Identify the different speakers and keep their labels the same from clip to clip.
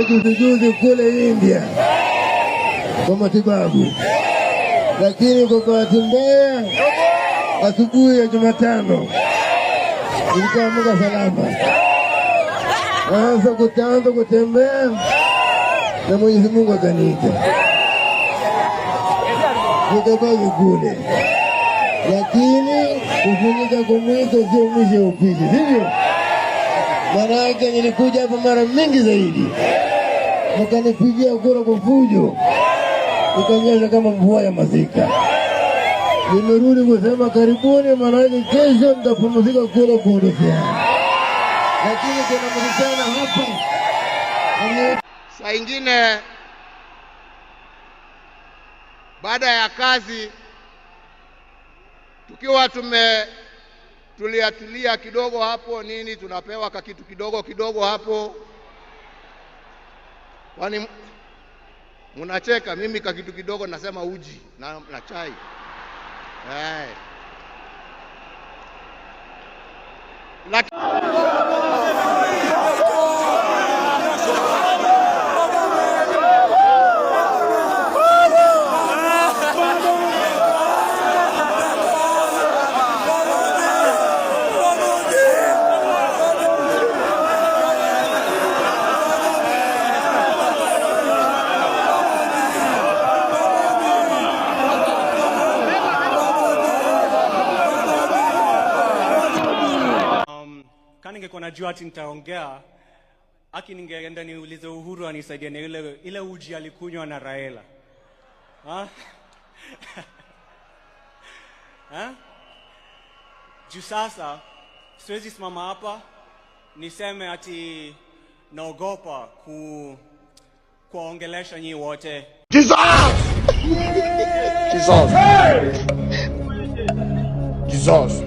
Speaker 1: juzi kule India kwa matibabu, lakini kwa bahati mbaya asubuhi ya Jumatano niliamka salama. Sasa kutaanza kutembea na Mwenyezi Mungu akaniita nikabaki kule, lakini kufunika kwa mwiko sio mwisho wa upishi, sivyo? Maana yake nilikuja hapa mara mingi zaidi, mkanipigia kura kwa fujo, nikanyesha kama mvua ya masika. Nimerudi kusema karibuni, maana yake kesho nitapumzika kura kuondokeana, lakini kuna mkutano hapa.
Speaker 2: Saa ingine baada ya kazi tukiwa tulia kidogo hapo nini, tunapewa kitu kidogo hapo. Kwani mnacheka? Mimi kitu kidogo nasema uji na chai.
Speaker 3: Ningekuwa najua ati nitaongea ningeenda niulize Uhuru anisaidie na ile uji alikunywa na Raila. Juu sasa siwezi simama hapa niseme ati naogopa kuongelesha nyinyi wote.
Speaker 4: Jesus! Jesus! Jesus!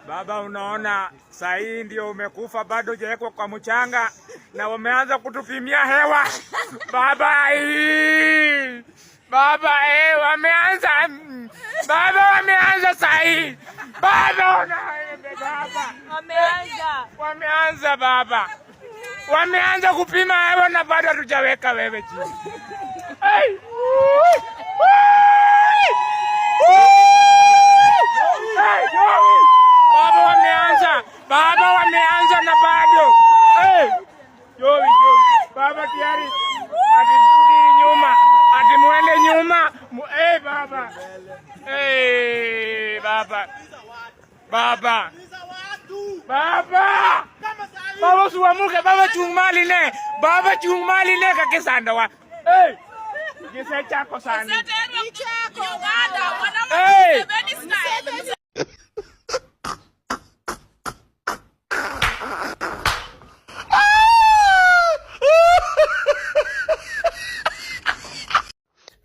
Speaker 5: Baba, unaona saa hii ndio umekufa, bado hujawekwa kwa mchanga na wameanza kutupimia hewa. Baba, wameanza. Baba, wameanza saa hii. Baba, wameanza baba. Wameanza kupima hewa na bado hatujaweka wewe chini. Hey! Baba, wameanza na bado. Jowi. Baba tayari atirudi nyuma. Atimuende nyuma. Baba. Baba suamuke, baba chungmali ne. Baba chungmali ne kakisanda wa. Kise chako sani.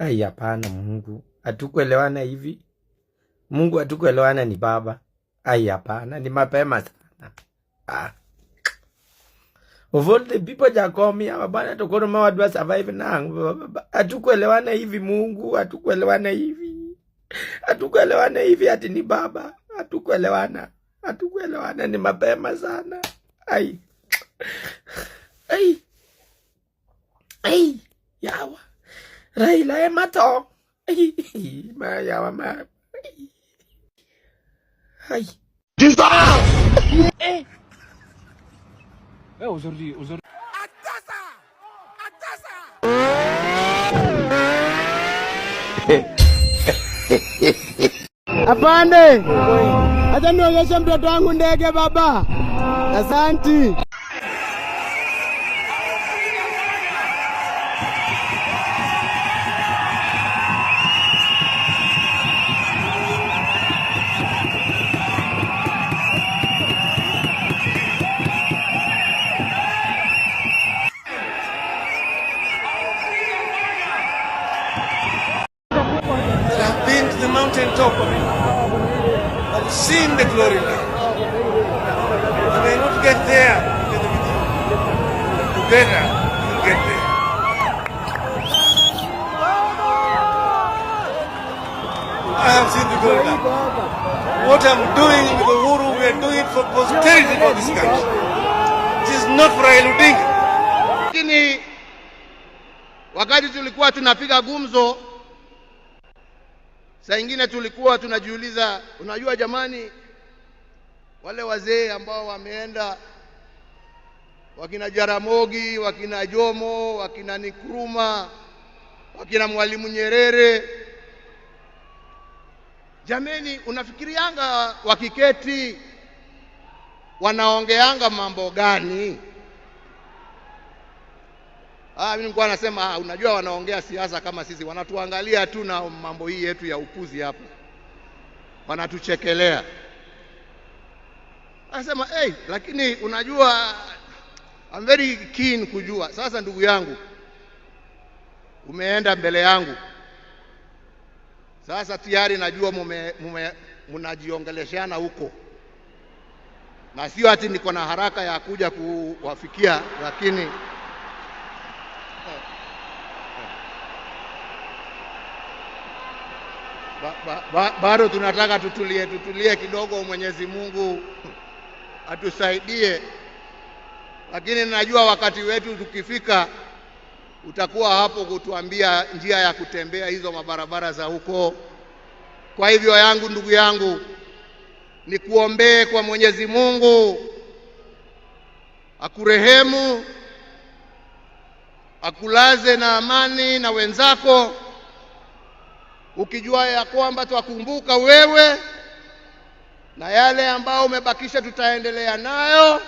Speaker 6: Ai, hapana, Mungu hatukuelewana hivi. Mungu hatukuelewana ni baba. Ai, hapana, ni mapema sana. Of all the people that call me, bana tokoro mawadwa survive na hatukuelewana hivi. Mungu hatukuelewana hivi. Hatukuelewana hivi ati ni baba. Hatukuelewana ni mapema sana. Ai. Yawa. Raila emato. Yawa ma. Hai.
Speaker 4: Jesus!
Speaker 5: Aujourd'hui.
Speaker 4: Atasa!
Speaker 1: Apande! Acha nionyeshe mtoto wangu ndege baba. Asante.
Speaker 4: The mountain top of it. I've seen the glory land. I may not get there together, we'll get there. I have seen the glory land. What I'm doing with the Uhuru, we are doing it for posterity for this country. It is not for Raila Odinga.
Speaker 2: Lakini wakati tulikuwa tunapiga gumzo, saa nyingine tulikuwa tunajiuliza, unajua jamani, wale wazee ambao wameenda, wakina Jaramogi, wakina Jomo, wakina Nkrumah, wakina Mwalimu Nyerere, jameni, unafikirianga wakiketi wanaongeanga mambo gani? Mimi nilikuwa nasema unajua wanaongea siasa kama sisi, wanatuangalia tu na mambo hii yetu ya upuzi hapa, wanatuchekelea. Nasema lakini unajua I'm very keen kujua. Sasa ndugu yangu, umeenda mbele yangu, sasa tayari najua mnajiongeleshana huko, na sio ati niko na haraka ya kuja kuwafikia, lakini bado tunataka tutulie kidogo. Mwenyezi Mungu atusaidie, lakini najua wakati wetu tukifika utakuwa hapo kutuambia njia ya kutembea hizo mabarabara za huko. Kwa hivyo ndugu yangu, ni kuombee kwa Mwenyezi Mungu akurehemu, akulaze na amani na wenzako, ukijua ya kwamba twakumbuka wewe na yale ambao umebakisha tutaendelea nayo.